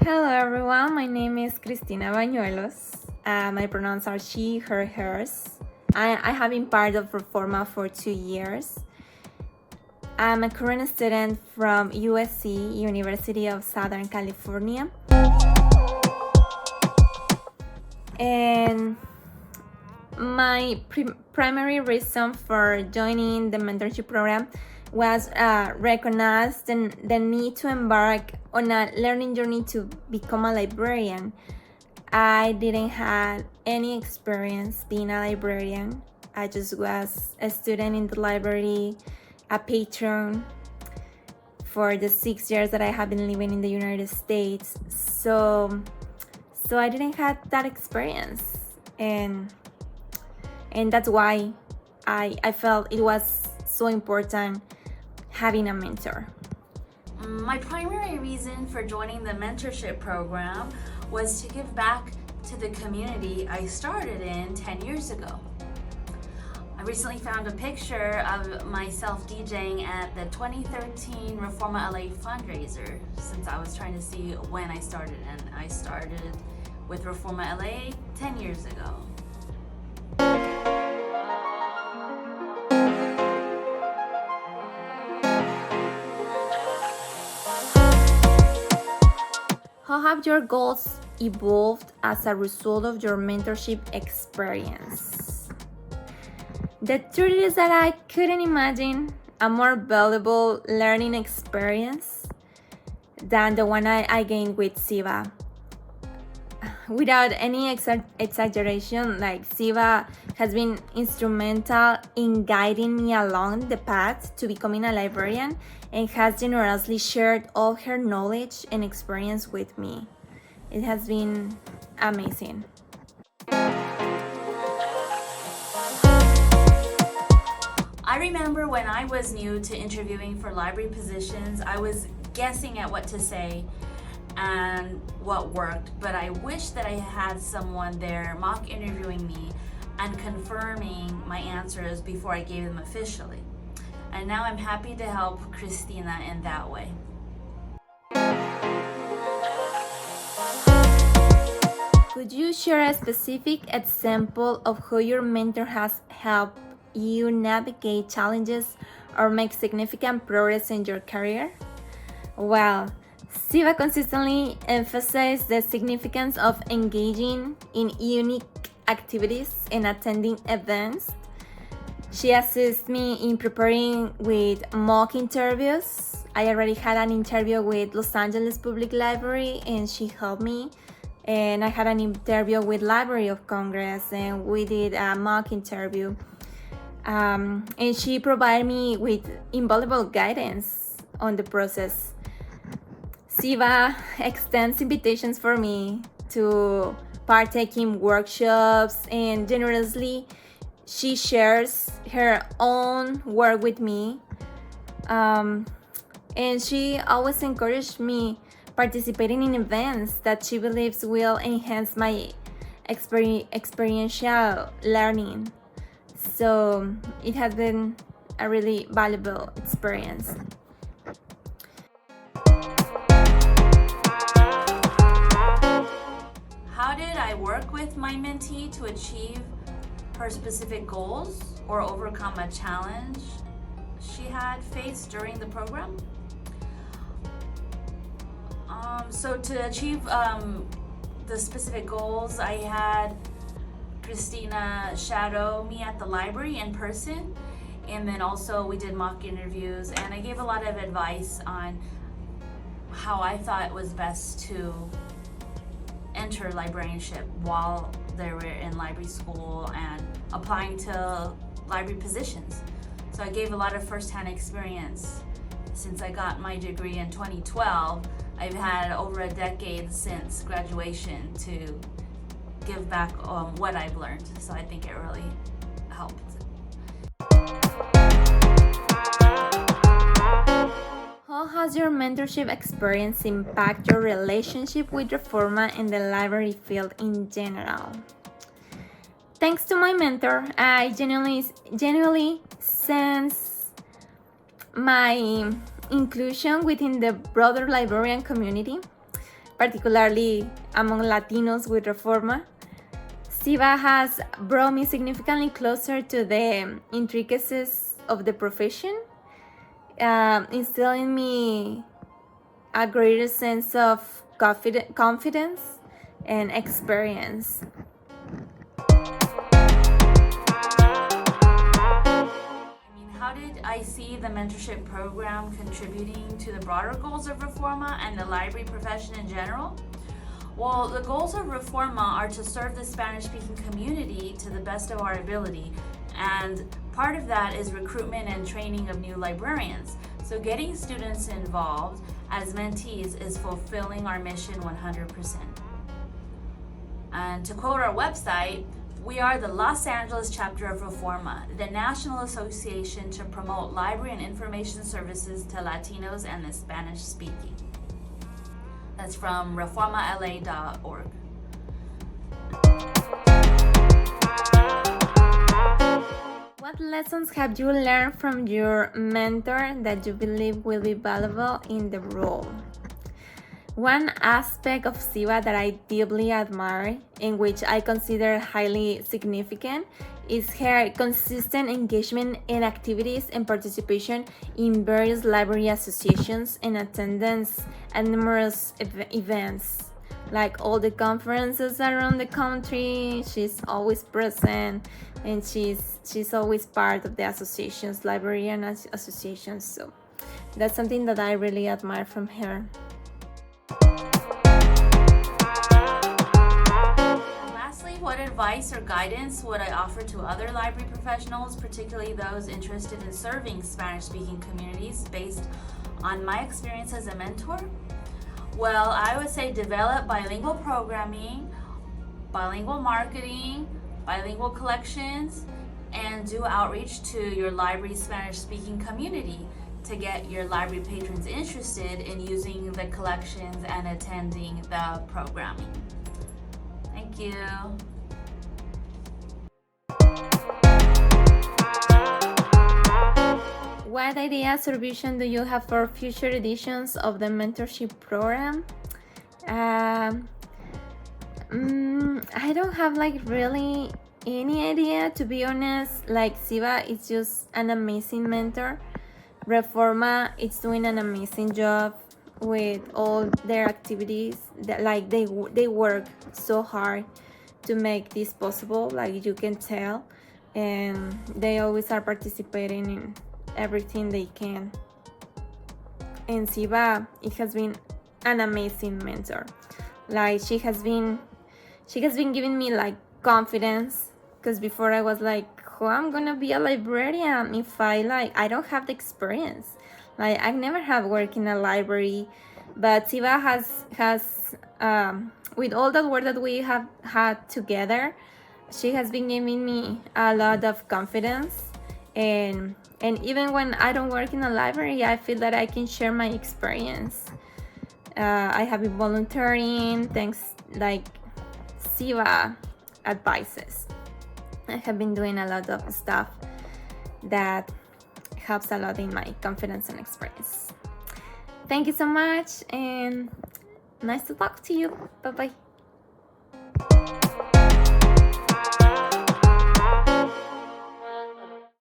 Hello everyone, my name is Cristina Banuelos. My pronouns are she, her, hers. I have been part of Reforma for 2 years. I'm a current student from USC, University of Southern California. And my primary reason for joining the mentorship program was recognize the need to embark on a learning journey to become a librarian. I didn't have any experience being a librarian. I just was a student in the library, a patron for the 6 years that I have been living in the United States. So I didn't have that experience, and that's why I felt it was so important having a mentor. My primary reason for joining the mentorship program was to give back to the community I started in 10 years ago. I recently found a picture of myself DJing at the 2013 Reforma LA fundraiser, since I was trying to see when I started, and I started with Reforma LA 10 years ago. How have your goals evolved as a result of your mentorship experience? The truth is that I couldn't imagine a more valuable learning experience than the one I gained with Ziba. Without any exaggeration, Ziba has been instrumental in guiding me along the path to becoming a librarian and has generously shared all her knowledge and experience with me. It has been amazing. I remember when I was new to interviewing for library positions, I was guessing at what to say and what worked, but I wish that I had someone there mock interviewing me and confirming my answers before I gave them officially. And now I'm happy to help Cristina in that way. Could you share a specific example of how your mentor has helped you navigate challenges or make significant progress in your career? Well, Ziba consistently emphasizes the significance of engaging in unique activities and attending events. She assists me in preparing with mock interviews. I already had an interview with Los Angeles Public Library and she helped me. And I had an interview with Library of Congress and we did a mock interview. And she provided me with invaluable guidance on the process. Ziba extends invitations for me to partake in workshops, and generously she shares her own work with me. And she always encouraged me participating in events that she believes will enhance my experiential learning. So it has been a really valuable experience. How did I work with my mentee to achieve her specific goals or overcome a challenge she had faced during the program? So to achieve the specific goals, I had Cristina shadow me at the library in person, and then also we did mock interviews, and I gave a lot of advice on how I thought was best to enter librarianship while they were in library school and applying to library positions. So I gave a lot of first-hand experience. Since I got my degree in 2012, I've had over a decade since graduation to give back what I've learned. So I think it really helped. How has your mentorship experience impacted your relationship with Reforma and the library field in general? Thanks to my mentor, I genuinely sense my inclusion within the broader librarian community. particularly among Latinos with Reforma. Ziba has brought me significantly closer to the intricacies of the profession, instilling in me a greater sense of confidence and experience. How did I see the mentorship program contributing to the broader goals of Reforma and the library profession in general? Well, the goals of Reforma are to serve the Spanish-speaking community to the best of our ability, and part of that is recruitment and training of new librarians. So getting students involved as mentees is fulfilling our mission 100%. And to quote our website, we are the Los Angeles chapter of Reforma, the national association to promote library and information services to Latinos and the Spanish-speaking. That's from reformala.org. What lessons have you learned from your mentor that you believe will be valuable in the role? One aspect of Ziba that I deeply admire and which I consider highly significant is her consistent engagement in activities and participation in various library associations and attendance at numerous events. Like all the conferences around the country, she's always present and she's always part of the associations, Librarian associations. So that's something that I really admire from her. What advice or guidance would I offer to other library professionals, particularly those interested in serving Spanish-speaking communities based on my experience as a mentor? Well, I would say develop bilingual programming, bilingual marketing, bilingual collections, and do outreach to your library's Spanish-speaking community to get your library patrons interested in using the collections and attending the programming. Thank you. What ideas or vision do you have for future editions of the mentorship program? I don't have really any idea, to be honest. Ziba is just an amazing mentor. Reforma is doing an amazing job with all their activities. That they work so hard to make this possible, you can tell, and they always are participating in everything they can. And Ziba, it has been an amazing mentor. She has been giving me confidence, because before I was how I'm gonna be a librarian if I don't have the experience. I never have worked in a library, but Ziba has with all that work that we have had together, she has been giving me a lot of confidence, and even when I don't work in a library, I feel that I can share my experience. I have been volunteering thanks Ziba advices. I have been doing a lot of stuff that helps a lot in my confidence and experience. Thank you so much, and nice to talk to you. Bye-bye.